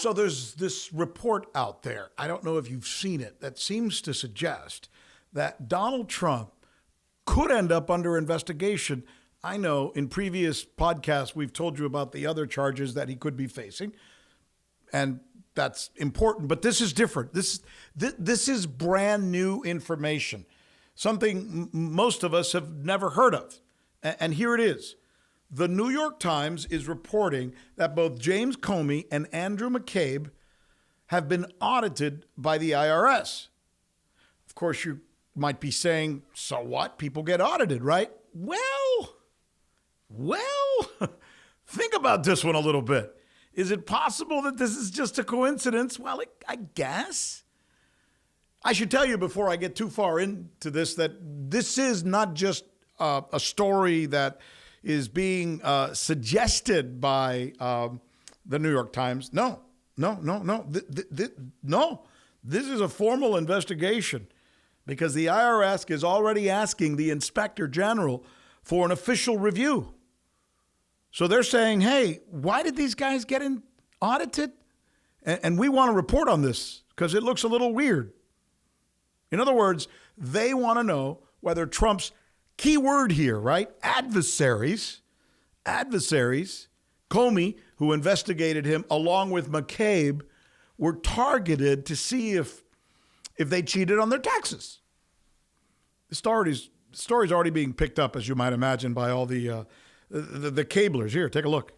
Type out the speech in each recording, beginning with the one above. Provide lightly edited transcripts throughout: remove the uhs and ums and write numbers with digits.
So there's this report out there, I don't know if you've seen it, that seems to suggest that Donald Trump could end up under investigation. I know in previous podcasts, we've told you about the other charges that he could be facing, and that's important, but this is different. This is brand new information, something most of us have never heard of. And here it is. The New York Times is reporting that both James Comey and Andrew McCabe have been audited by the IRS. Of course, you might be saying, so what? People get audited, right? Well, think about this one a little bit. Is it possible that this is just a coincidence? Well, I guess. I should tell you before I get too far into this that this is not just a story that is being suggested by the New York Times. No. This is a formal investigation because the IRS is already asking the Inspector General for an official review. So they're saying, hey, why did these guys get audited? And we want to report on this because it looks a little weird. In other words, they want to know whether Trump's key word here, right? Adversaries, Comey, who investigated him along with McCabe, were targeted to see if they cheated on their taxes. The story's already being picked up, as you might imagine, by all the cablers. Here, take a look.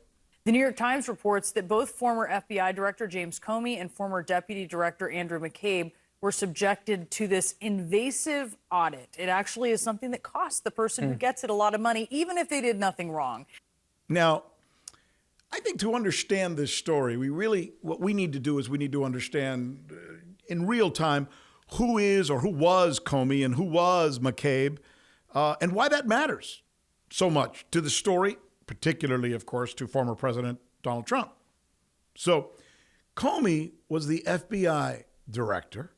The New York Times reports that both former FBI Director James Comey and former Deputy Director Andrew McCabe were subjected to this invasive audit. It actually is something that costs the person who gets it a lot of money, even if they did nothing wrong. Now, I think to understand this story, what we need to do is we need to understand in real time who is or who was Comey and who was McCabe, and why that matters so much to the story, particularly, of course, to former President Donald Trump. So Comey was the FBI director,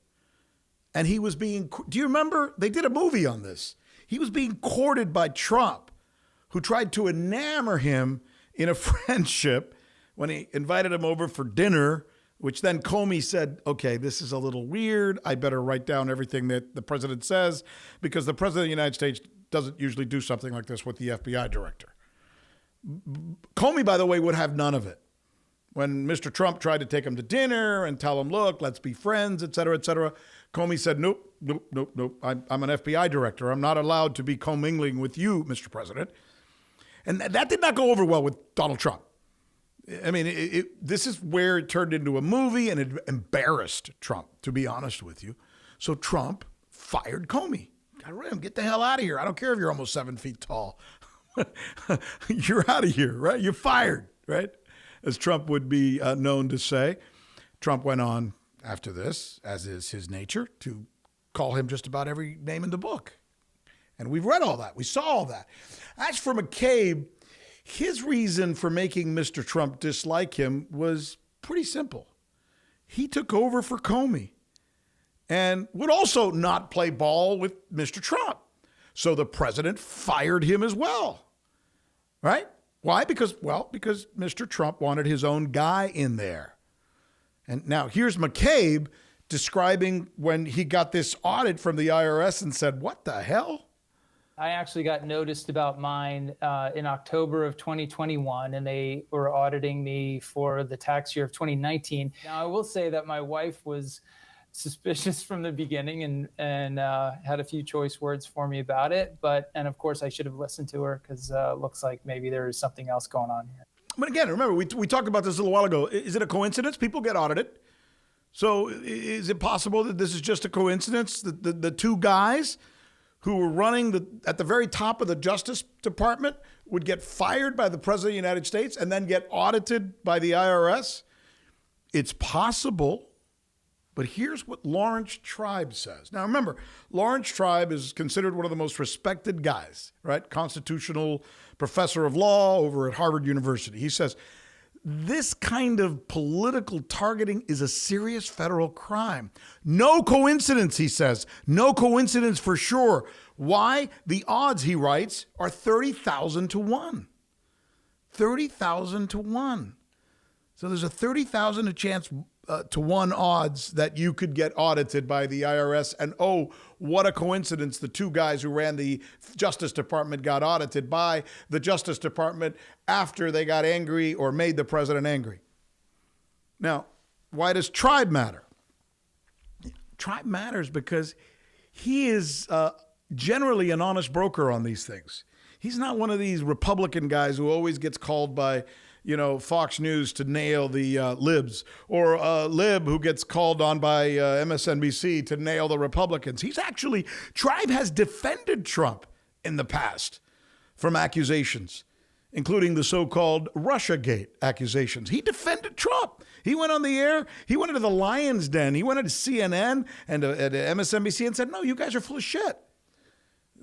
and he was do you remember? They did a movie on this. He was being courted by Trump, who tried to enamor him in a friendship when he invited him over for dinner, which then Comey said, okay, this is a little weird. I better write down everything that the president says, because the president of the United States doesn't usually do something like this with the FBI director. Comey, by the way, would have none of it. When Mr. Trump tried to take him to dinner and tell him, look, let's be friends, et cetera, Comey said, nope. I'm an FBI director. I'm not allowed to be commingling with you, Mr. President. And that did not go over well with Donald Trump. I mean, this is where it turned into a movie, and it embarrassed Trump, to be honest with you. So Trump fired Comey. Got rid of him. Get the hell out of here. I don't care if you're almost 7 feet tall. You're out of here, right? You're fired, right? As Trump would be known to say. Trump went on after this, as is his nature, to call him just about every name in the book. And we've read all that. We saw all that. As for McCabe, his reason for making Mr. Trump dislike him was pretty simple. He took over for Comey and would also not play ball with Mr. Trump. So the president fired him as well, right? Why? Because Mr. Trump wanted his own guy in there. And now here's McCabe describing when he got this audit from the IRS and said, what the hell? I actually got noticed about mine in October of 2021, and they were auditing me for the tax year of 2019. Now, I will say that my wife was suspicious from the beginning and had a few choice words for me about it. And of course, I should have listened to her because it looks like maybe there is something else going on here. But again, remember, we talked about this a little while ago. Is it a coincidence? People get audited. So is it possible that this is just a coincidence? The two guys who were running at the very top of the Justice Department would get fired by the President of the United States and then get audited by the IRS? It's possible. But here's what Lawrence Tribe says. Now, remember, Lawrence Tribe is considered one of the most respected guys, right? Constitutional professor of law over at Harvard University. He says, this kind of political targeting is a serious federal crime. No coincidence, he says. No coincidence for sure. Why? The odds, he writes, are 30,000 to 1. 30,000 to 1. So there's a 30,000 chance to 1 odds that you could get audited by the IRS. And oh, what a coincidence. The 2 guys who ran the Justice Department got audited by the Justice Department after they got angry or made the president angry. Now, why does Tribe matter? Tribe matters because he is generally an honest broker on these things. He's not one of these Republican guys who always gets called by, Fox News to nail the libs, or a lib who gets called on by MSNBC to nail the Republicans. Tribe has defended Trump in the past from accusations, including the so-called Russiagate accusations. He defended Trump. He went on the air. He went into the Lion's Den. He went into CNN and at MSNBC and said, no, you guys are full of shit.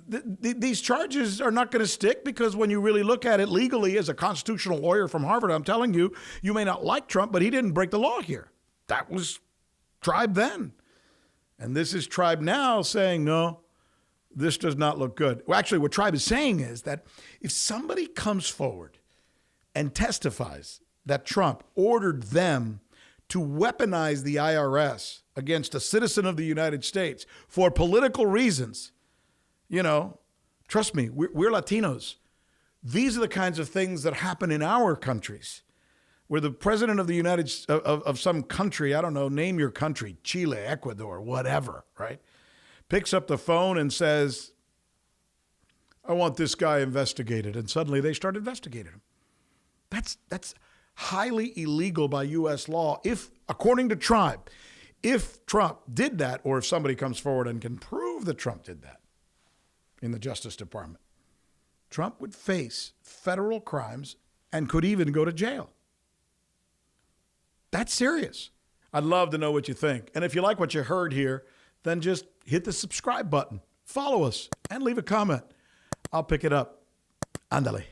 These charges are not going to stick because when you really look at it legally as a constitutional lawyer from Harvard, I'm telling you, you may not like Trump, but he didn't break the law here. That was Tribe then. And this is Tribe now saying, no, this does not look good. Well, actually, what Tribe is saying is that if somebody comes forward and testifies that Trump ordered them to weaponize the IRS against a citizen of the United States for political reasons, trust me, we're Latinos. These are the kinds of things that happen in our countries, where the president of the of some country, I don't know, name your country, Chile, Ecuador, whatever, right? Picks up the phone and says, I want this guy investigated. And suddenly they start investigating him. That's highly illegal by U.S. law. If, according to Tribe, if Trump did that, or if somebody comes forward and can prove that Trump did that in the Justice Department, Trump would face federal crimes and could even go to jail. That's serious. I'd love to know what you think. And if you like what you heard here, then just hit the subscribe button, follow us, and leave a comment. I'll pick it up. Ándale.